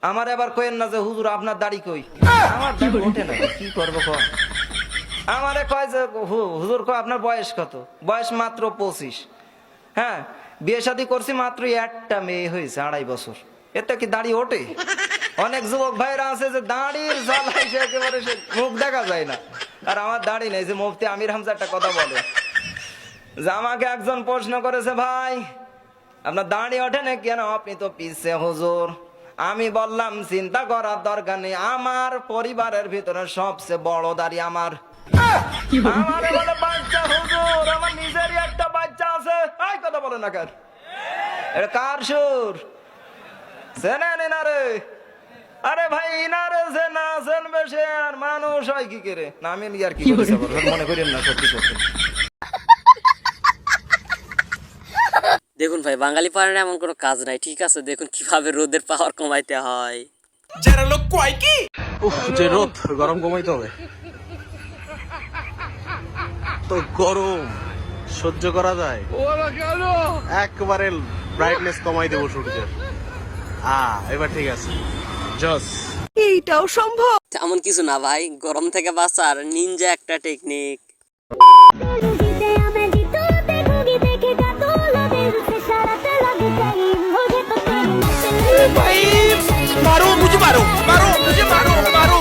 আমার আবার কইেন না যে হুজুর আপনার দাড়ি কই, আমার দাড়ি ওঠে না, কি করবো কন? আমারে কয় যে হুজুর কয় আপনার বয়স কত? বয়স মাত্র 25। হ্যাঁ, বিয়ে শাদী করছি মাত্র একটা মেয়ে হয়েছে 2.5 বছর, এতে কি দাড়ি ওঠে? অনেক যুবক ভাইরা আছে যে দাড়ির জ্বালায় সে একেবারে সে মুখ দেখা যায় না, আর আমার দাড়ি নেই। যে মুফতি আমির হামজা একটা কথা বলে যে আমাকে একজন প্রশ্ন করেছে, ভাই আপনার দাড়ি ওঠে না কেন? আপনি তো পিছে হুজুর। আমি বললাম চিন্তা করার দরকার নেই, আমার পরিবারের ভিতরে সবচেয়ে বড় দাড়ি আমার। আমার বলে বাচ্চা হুজুর, আমার নিজেরই একটা বাচ্চা আছে। এই কথা বলে না কেন? এটা কার সুর? চেনেন এনারে? আরে ভাই ইনারে যে না চেনবে সে আর মানুষ হয় কি করে? না আমি আর কি করেছি, মনে করেন না সত্যি সত্যি। দেখুন ভাই, বাঙালি পাড়ার এমন কোনো কাজ নাই, ঠিক আছে? দেখুন কিভাবে রোদের পাওয়ার কমাইতে হয়। যারা লোক কয় কি যে রোদ, গরম কমাইতে হবে। তো গরম সহ্য করা যায়, একবারে ব্রাইটনেস কমাই দেবো সূর্যের। এবার ঠিক আছে, জস। এইটাও সম্ভব? তেমন কিছু না ভাই, গরম থেকে বাঁচার নিনজা একটা টেকনিক। मारो मुझे, मारो मारो मुझे, मारो मारो।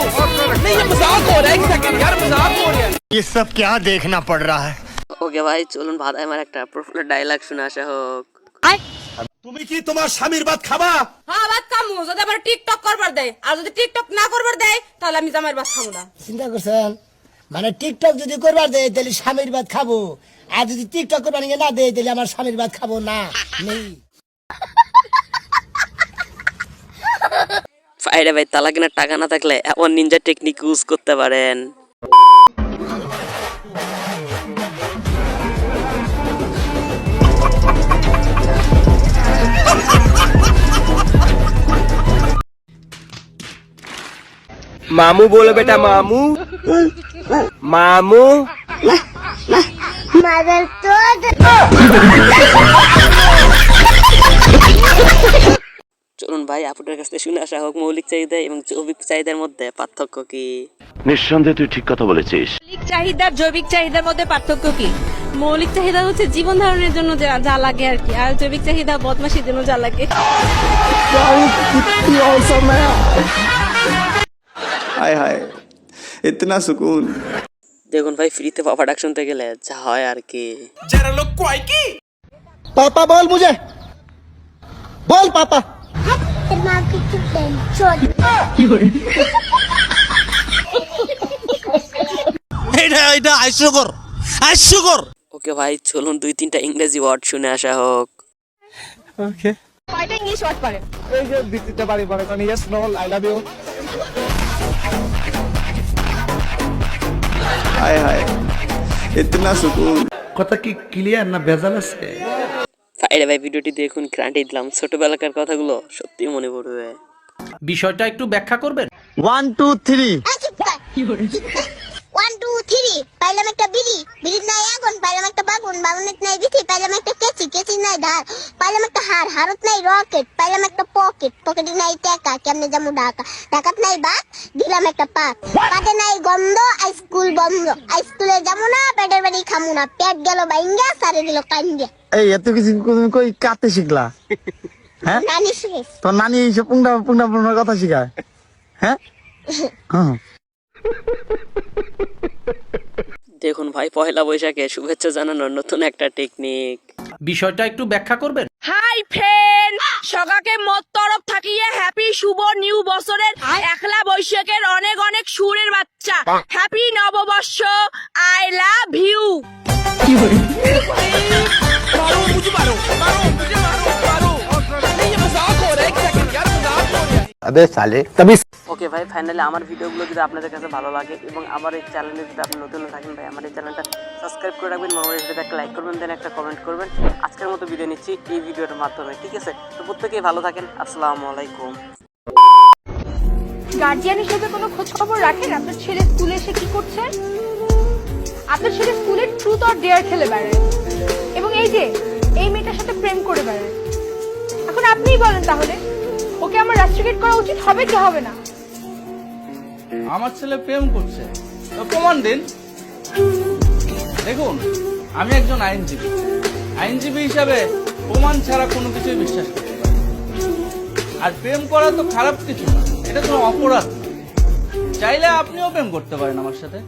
नहीं ये मजाक हो रहा है, एक सेकंड यार, मजाक हो रहा है। ये सब क्या देखना पड़ रहा है? ওকে ভাই, চলুন ভাই আমার একটা প্রফুল্ল ডায়লগ শুনে আসা হোক। তুমি কি তোমার স্বামীর ভাত খাবা? হ্যাঁ ভাত খামু, যদি আবার টিকটক করবার দেয়, আর যদি টিকটক না করবার দেয় তাহলে আমি জামাইয়ের ভাত খাবো না। চিন্তা করছেন? মানে টিকটক যদি করবার দেয় তাহলে স্বামীর ভাত খাবো, আর যদি টিকটক করবার না দেয় তাহলে আমার স্বামীর ভাত খাবো না। নেই ফাইরে ভাই, তালা কেনার টাকা না থাকলে এমন নিনজা টেকনিক ইউজ করতে পারেন। मामू बोलो बेटा, मामू मामू। চলুন ভাই আপুটার কাছ থেকে শুনে আসা হোক মৌলিক চাহিদা এবং জৈবিক চাহিদার মধ্যে পার্থক্য কি। নিঃসন্দেহে তুই ঠিক কথা বলেছিস। মৌলিক চাহিদা জৈবিক চাহিদার মধ্যে পার্থক্য কি? মৌলিক চাহিদা হচ্ছে জীবন ধারণের জন্য যা লাগে আর কি, আর জৈবিক চাহিদা বদমাশির জন্য যা লাগে। हाय हाय इतना सुकून। দেখুন ভাই, ফ্রিতে পাপা শুনতে গেলে যা হয় আর কি। যারা লোক কয় কি पापा बोल मुझे, बोल पापा। এটা হাস্যকর, হাস্যকর। ওকে ভাই, চলুন 2-3টা ইংরেজি ওয়ার্ড শুনে আসা হোক। ওকে, কয়টা ইংলিশ ওয়ার্ড পারে? এই যে দিতে পারি পরে কোন yes no I love you. हाय हाय इतना सुकून। কথা কি ক্লিয়ার না ভেজাল আছে? ফাইরে ভাই, ভিডিওটি দেখুন, গ্যারান্টি দিলাম ছোটবেলাকার কথাগুলো সত্যি মনে পড়বে। বিষয়টা একটু ব্যাখ্যা করবেন? 1 2 3 1 2 3 পাইলাম একটা বিড়ি, বিড়ির নাই আগুন, পাইলাম একটা বাগুন, বাগুনের নাই বিথি, পাইলাম একটা কেচি, কেচির নাই ধার, পাইলাম একটা হার, হারত নাই রকেট, পাইলাম একটা পকেট, পকেটে নাই টাকা, কেমনে যাবো ঢাকা, ঢাকাত নাই বাত, দিলাম একটা পাত, পাতে নাই গন্ধ, স্কুল বন্ধ, স্কুলে যাবো না, পেটের বাড়ি খামু না, পেট গেল বাইঙ্গা, সারে দিল কান্দিয়া। এই এত কিছু তুমি কই কাতে শিখলা? হ্যাঁ, নানি শেষ। তোর নানি এইসব পুংটা পুংটা পুংটা কথা শিখায়? হ্যাঁ হ্যাঁ। দেখুন ভাই, পয়লা বৈশাখে শুভেচ্ছা জানানোর নতুন একটা টেকনিক। বিষয়টা একটু ব্যাখ্যা করবেন? হাই ফ্রেন্ড, সকাকে মোর তরফ থাকিয়ে হ্যাপি শুভ নিউ বছরের একলা বৈশাখের অনেক অনেক সুরের বাচ্চা, হ্যাপি নববর্ষ, আই লাভ ইউ। मारो मुझे, मारो मारो मुझे, मारो मारो। नहीं ये मजाक हो रहा है, एक सेकंड यार, मजाक हो रहा है। अबे साले तभी। ওকে ভাই, ফাইনালি আমার ভিডিওগুলো যদি আপনাদের কাছে ভালো লাগে এবং আমার এই চ্যানেলে যদি আপনি নতুন থাকেন ভাই, আমার এই চ্যানেলটা সাবস্ক্রাইব করে রাখবেন, আমার এই ভিডিওতে একটা লাইক করবেন, দেন একটা কমেন্ট করবেন। আজকের মতো বিদায় নিচ্ছি এই ভিডিওর মাধ্যমে, ঠিক আছে? তো প্রত্যেকেই ভালো থাকেন, আসসালামু আলাইকুম। গার্জিয়ান হিসেবে কোনো খোঁজ খবর রাখেন আপনার ছেলে স্কুলে এসে কি করছে? আপনার ছেলে স্কুলে ট্রুথ অর ডেয়ার খেলে বেড়ায় এবং এই যে এই মেয়েটার সাথে প্রেম করে বেড়ায়। এখন আপনিই বলেন তাহলে ও ওকে আমার রাস্ট্রিকেট করা উচিত হবে কি হবে না? আমার ছেলে প্রেম করছে, তো প্রমাণ দিন। দেখুন, আমি একজন আইনজীবী হিসাবে প্রমাণ ছাড়া কোনো কিছুই বিশ্বাস করতে পারি না। আর প্রেম করা তো খারাপ কিছু না, এটা কোনো অপরাধ না। চাইলে আপনিও প্রেম করতে পারেন আমার সাথে।